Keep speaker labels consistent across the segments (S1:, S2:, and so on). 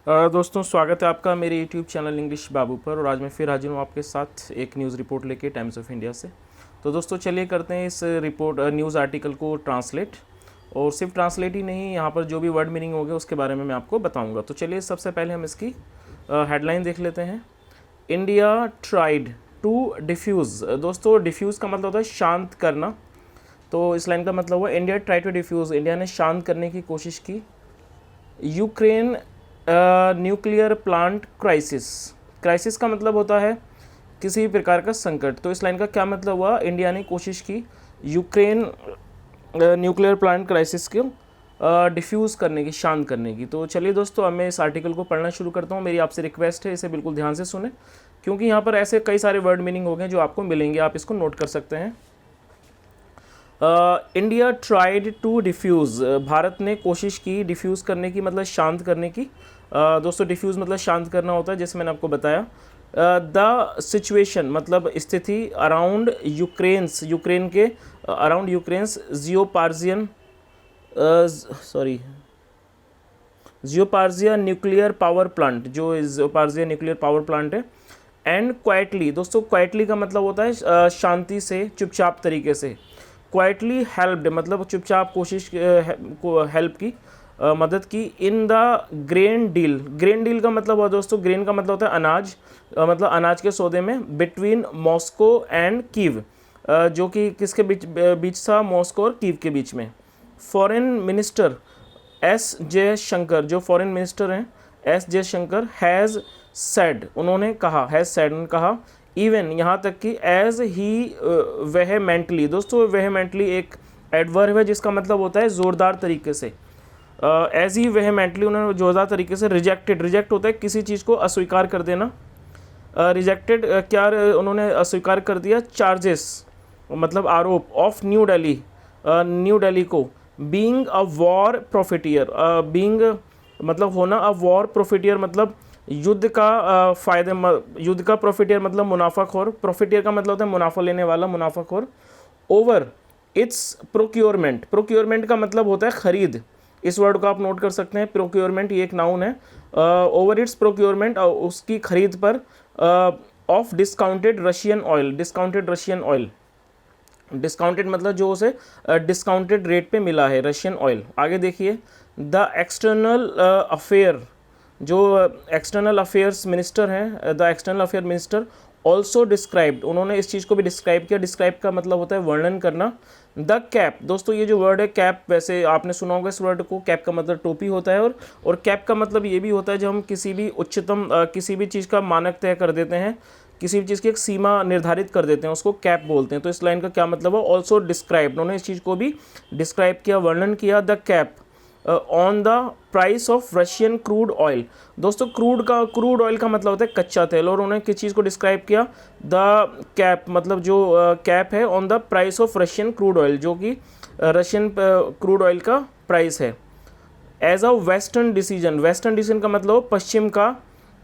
S1: दोस्तों स्वागत है आपका मेरे यूट्यूब चैनल इंग्लिश बाबू पर। और आज मैं फिर हाजिर हूँ आपके साथ एक न्यूज़ रिपोर्ट लेके टाइम्स ऑफ इंडिया से। तो दोस्तों चलिए करते हैं इस न्यूज़ आर्टिकल को ट्रांसलेट। और सिर्फ ट्रांसलेट ही नहीं, यहाँ पर जो भी वर्ड मीनिंग होगा उसके बारे में मैं आपको बताऊँगा। तो चलिए सबसे पहले हम इसकी हेडलाइन देख लेते हैं। India tried to defuse. दोस्तों डिफ्यूज़ का मतलब होता है शांत करना। तो इस लाइन का मतलब हुआ India try to defuse, India ने शांत करने की कोशिश की। Ukraine nuclear plant crisis. Crisis का मतलब होता है किसी भी प्रकार का संकट। तो इस लाइन का क्या मतलब हुआ, इंडिया ने कोशिश की यूक्रेन न्यूक्लियर प्लांट क्राइसिस को डिफ्यूज़ करने की, शांत करने की। तो चलिए दोस्तों अब मैं इस आर्टिकल को पढ़ना शुरू करता हूँ। मेरी आपसे रिक्वेस्ट है इसे बिल्कुल ध्यान से सुने, क्योंकि यहाँ पर ऐसे कई सारे वर्ड मीनिंग हो गए जो आपको मिलेंगे, आप इसको नोट कर सकते हैं। India tried to defuse, Bharat ने कोशिश की डिफ्यूज़ करने की, मतलब शांत करने की। दोस्तों डिफ्यूज़ मतलब शांत करना होता है, जैसे मैंने आपको बताया। द सिचुएशन मतलब स्थिति अराउंड यूक्रेन्स, यूक्रेन के around Ukraine's Zaporizhzhia nuclear power plant, जो जियोपार्जिया न्यूक्लियर पावर प्लांट है। एंड क्वाइटली, दोस्तों क्वाइटली का मतलब होता है शांति से, चुपचाप तरीके से। क्वाइटली हेल्प्ड मतलब चुपचाप कोशिश को हेल्प की, मदद की। In the grain deal, grain deal का मतलब हुआ दोस्तों, ग्रेन का मतलब होता है अनाज, मतलब अनाज के सौदे में। बिटवीन मॉस्को एंड कीव, जो कि किसके बीच था, मॉस्को और कीव के बीच में। फॉरेन मिनिस्टर एस जयशंकर, जो फॉरेन मिनिस्टर हैं एस जयशंकर, हैज़ सेड, उन्होंने कहा, हैज़ सेड उन्होंने कहा। इवन यहाँ तक कि एज ही वेहेमेंटली, दोस्तों वेहेमेंटली एक एडवर्ब है जिसका मतलब होता है ज़ोरदार तरीके से। एज ही वेहेमेंटली, उन्होंने जोरदार तरीके से। रिजेक्टेड, रिजेक्ट होता है किसी चीज़ को अस्वीकार कर देना। रिजेक्टेड क्या उन्होंने अस्वीकार कर दिया, चार्जेस मतलब आरोप, of new Delhi, new Delhi को। बीइंग अ वॉर प्रॉफिटियर, बीइंग मतलब होना, अ वॉर प्रॉफिटियर मतलब युद्ध का फायदे, युद्ध का प्रॉफिटियर मतलब मुनाफाखोर। प्रॉफिटियर का मतलब होता है मुनाफा लेने वाला, मुनाफाखोर। ओवर इट्स प्रोक्योरमेंट, प्रोक्योरमेंट का मतलब होता है खरीद। इस वर्ड को आप नोट कर सकते हैं, प्रोक्योरमेंट ये एक नाउन है। ओवर इट्स प्रोक्योरमेंट, उसकी खरीद पर, of discounted Russian oil, discounted Russian oil. Discounted मतलब जो उसे डिस्काउंटेड रेट पे मिला है, रशियन ऑयल। आगे देखिए, द एक्सटर्नल अफेयर, जो एक्सटर्नल अफेयर्स मिनिस्टर हैं, the external affair minister also described, उन्होंने इस चीज़ को भी डिस्क्राइब किया। डिस्क्राइब का मतलब होता है वर्णन करना। द कैप, दोस्तों ये जो वर्ड है कैप, वैसे आपने सुना होगा इस वर्ड को, कैप का मतलब टोपी होता है। और कैप का मतलब ये भी होता है जब हम किसी भी उच्चतम किसी भी चीज़ का मानक तय कर देते हैं, किसी भी चीज़ की एक सीमा निर्धारित कर देते हैं, उसको कैप बोलते हैं। तो इस लाइन का क्या मतलब है, ऑल्सो डिस्क्राइब, उन्होंने इस चीज़ को भी डिस्क्राइब किया, वर्णन किया। The cap on the price of Russian crude oil, दोस्तों क्रूड ऑयल का मतलब होता है कच्चा तेल। और उन्होंने किस चीज़ को डिस्क्राइब किया, द कैप मतलब जो कैप है on the price of Russian crude oil, जो कि रशियन क्रूड ऑयल का प्राइस है। As a western decision, western decision का मतलब पश्चिम का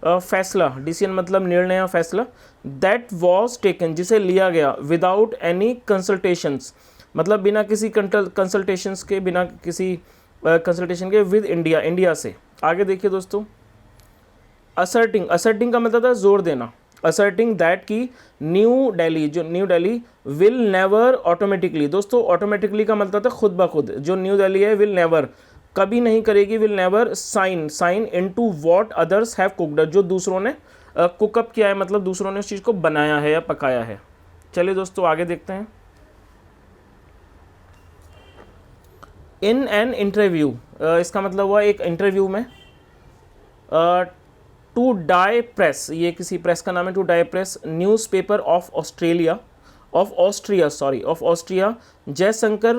S1: फैसला, डिसीजन मतलब निर्णय या फैसला। दैट वॉज टेकन, जिसे लिया गया, विदाउट एनी कंसल्टेशंस मतलब बिना किसी कंसल्टेशंस के, बिना किसी कंसल्टेशन के, विद इंडिया, इंडिया से। आगे देखिए दोस्तों, असर्टिंग, असर्टिंग का मतलब था जोर देना। असर्टिंग दैट की न्यू दिल्ली, जो new Delhi will never automatically, दोस्तों ऑटोमेटिकली का मतलब था खुद ब खुद, जो न्यू दिल्ली है विल नेवर कभी नहीं करेगी, will never sign into what others have cooked, जो दूसरों ने कुकअप किया है, मतलब दूसरों ने उस चीज़ को बनाया है या पकाया है। चलिए दोस्तों आगे देखते हैं। इन एन इंटरव्यू, इसका मतलब हुआ एक इंटरव्यू में। टू डाई प्रेस, ये किसी प्रेस का नाम है, to Die Presse newspaper of Australia, of Austria, Jaishankar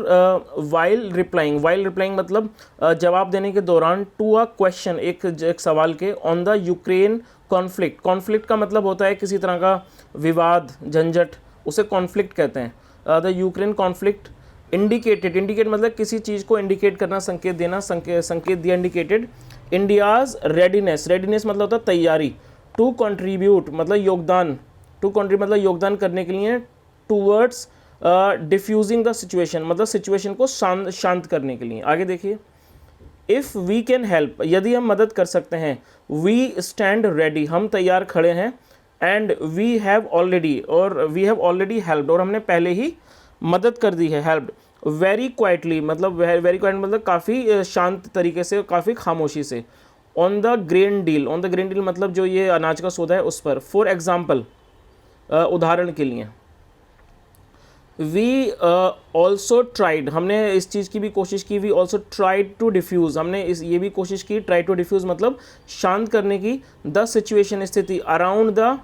S1: while replying मतलब जवाब देने के दौरान, टू अ क्वेश्चन, एक सवाल के, on the Ukraine conflict, conflict का मतलब होता है किसी तरह का विवाद, झंझट, उसे कॉन्फ्लिक्ट कहते हैं। The Ukraine conflict. इंडिकेट मतलब किसी चीज़ को इंडिकेट करना, संकेत देना, संकेत दिया, इंडिकेटेड। इंडियाज़ रेडीनेस मतलब होता है तैयारी। टू कंट्रीब्यूट मतलब योगदान, टू कंट्रीब्यूट मतलब योगदान करने के लिए। टूवर्ड्स डिफ्यूजिंग द सिचुएशन मतलब सिचुएशन को शांत करने के लिए। आगे देखिए, इफ़ वी कैन हेल्प, यदि हम मदद कर सकते हैं, वी स्टैंड रेडी, हम तैयार खड़े हैं, and we have already helped, और हमने पहले ही मदद कर दी है, हेल्प्ड वेरी क्वाइटली, मतलब वेरी क्वाइट मतलब काफ़ी शांत तरीके से, काफ़ी खामोशी से, ऑन द ग्रेन डील, मतलब जो ये अनाज का सौदा है उस पर, फॉर एग्जाम्पल उदाहरण के लिए, वी ऑल्सो ट्राइड, हमने इस चीज़ की भी कोशिश की, we also tried to defuse, हमने ये भी कोशिश की, ट्राई टू डिफ्यूज़ मतलब शांत करने की, द सिचुएशन स्थिति, around the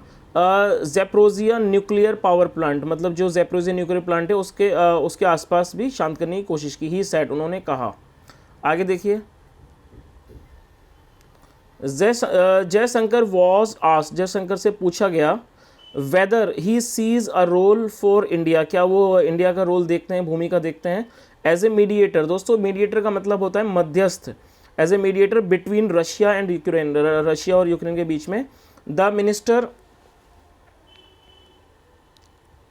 S1: Zaporizhzhia nuclear power plant, मतलब जो ज़ैपोरिज़िया न्यूक्लियर प्लांट है उसके आसपास भी शांत करने की कोशिश की, ही सेड, उन्होंने कहा। आगे देखिए, जयशंकर वॉज आस्क्ड, जयशंकर से पूछा गया, whether he sees a role for India, क्या वो इंडिया का रोल देखते हैं, भूमिका देखते हैं, एज ए मीडिएटर। दोस्तों मीडिएटर का मतलब होता है मध्यस्थ, as a mediator between Russia and Ukraine, Russia और यूक्रेन के बीच में। The minister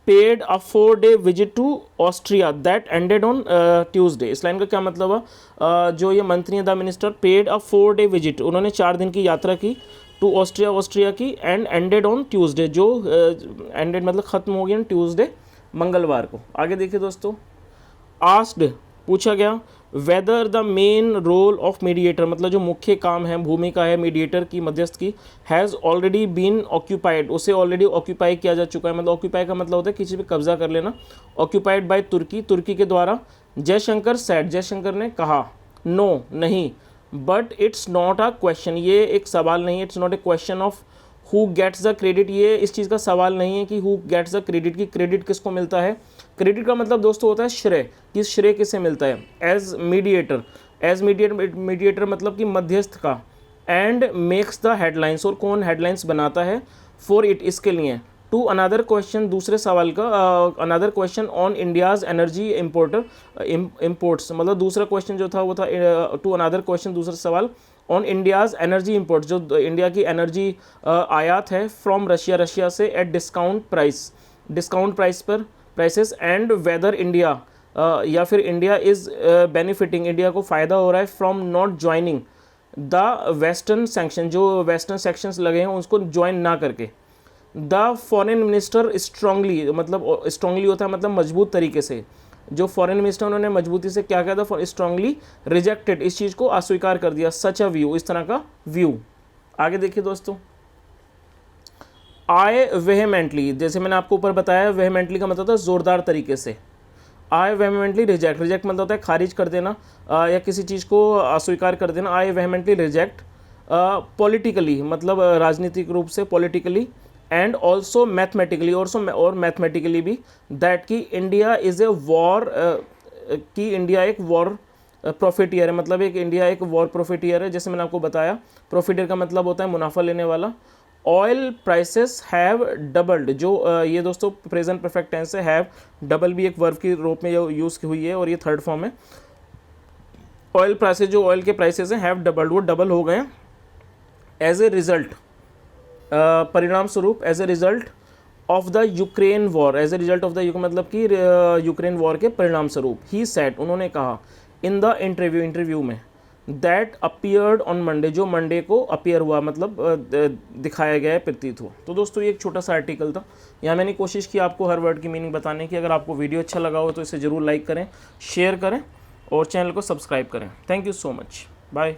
S1: paid a 4-day visit to Austria that ended on Tuesday. इस लाइन का क्या मतलब है, जो ये मंत्री हैं, the minister paid a 4-day visit, उन्होंने 4 दिन की यात्रा की, टू ऑस्ट्रिया की, एंड एंडेड ऑन ट्यूसडे, जो एंडेड मतलब ख़त्म हो गया ट्यूसडे, मंगलवार को। आगे देखिए दोस्तों, आस्क्ड पूछा गया, whether the main role of mediator, मतलब जो मुख्य काम है, भूमिका है मीडिएटर की, मध्यस्थ की, हैज़ ऑलरेडी बीन ऑक्यूपाइड, उसे ऑलरेडी ऑक्यूपाई किया जा चुका है, मतलब ऑक्यूपाई का मतलब होता है किसी पे कब्जा कर लेना, ऑक्यूपाइड बाय तुर्की के द्वारा। जयशंकर सेड, जयशंकर ने कहा, नो नहीं, but it's not a question, ये एक सवाल नहीं है, it's not a question of who gets the credit, ये इस चीज़ का सवाल नहीं है कि हु गेट्स द क्रेडिट, की क्रेडिट किसको मिलता है। क्रेडिट का मतलब दोस्तों होता है श्रेय, किस श्रेय किसे मिलता है। एज मीडिएटर मतलब कि मध्यस्थ का, एंड मेक्स द हेडलाइंस, और कौन हेडलाइंस बनाता है, फॉर इट, इसके लिए। टू अनदर क्वेश्चन, दूसरे सवाल का, another question on India's energy imports, मतलब दूसरा क्वेश्चन जो था वो था, टू अनदर क्वेश्चन, दूसरा सवाल ऑन इंडियाज़ एनर्जी इम्पोर्ट्स, जो इंडिया की एनर्जी आयात है फ्रॉम रशिया से, एट डिस्काउंट प्राइस पर, प्राइसेस, एंड वेदर इंडिया या फिर इंडिया इज़ बेनिफिटिंग, इंडिया को फ़ायदा हो रहा है from not joining the western sanction, जो वेस्टर्न सेक्शंस लगे हैं उसको ज्वाइन ना करके। द फॉरेन मिनिस्टर स्ट्रांगली, मतलब स्ट्रांगली होता है मतलब मजबूत तरीके से, जो फॉरेन मिनिस्टर उन्होंने मजबूती से क्या किया था, स्ट्रांगली रिजेक्टेड, इस चीज़ को अस्वीकार कर दिया, सच अ व्यू, इस तरह का व्यू। आगे देखिए दोस्तों, आई वेहेमेंटली, जैसे मैंने आपको ऊपर बताया, वेहेमेंटली का मतलब होता है ज़ोरदार तरीके से। आई वेहेमेंटली रिजेक्ट मतलब होता है खारिज कर देना, या किसी चीज़ को अस्वीकार कर देना। आई वेहेमेंटली रिजेक्ट, पॉलिटिकली मतलब राजनीतिक रूप से, पॉलिटिकली, एंड ऑल्सो मैथमेटिकली, और मैथमेटिकली भी, दैट कि इंडिया इज़ ए वॉर, कि इंडिया एक वॉर प्रॉफिटियर है, मतलब इंडिया एक वॉर प्रॉफिटियर है। जैसे मैंने आपको बताया, प्रॉफिटियर का मतलब होता है मुनाफा लेने वाला। ऑयल प्राइसेस हैव डबल्ड, जो ये दोस्तों प्रेजेंट परफेक्ट टेंस है, हैव डबल भी एक वर्ब के रूप में यूज़ हुई है, और ये थर्ड फॉर्म है। ऑयल प्राइसेस, जो ऑयल के प्राइसेस हैं, हैव डबल्ड, वो डबल हो गए एज ए रिजल्ट, परिणाम स्वरूप, as a result of the Ukraine war, as a result of the मतलब कि यूक्रेन वॉर के परिणाम स्वरूप। ही सेड, उन्होंने कहा, इन द इंटरव्यू में, दैट अपीयर्ड ऑन मंडे, जो मंडे को अपीयर हुआ, मतलब दिखाया गया है, प्रतीत हुआ। तो दोस्तों ये एक छोटा सा आर्टिकल था, यहाँ मैंने कोशिश की आपको हर वर्ड की मीनिंग बताने की। अगर आपको वीडियो अच्छा लगा हो तो इसे ज़रूर लाइक करें, शेयर करें, और चैनल को सब्सक्राइब करें। Thank you so much, bye.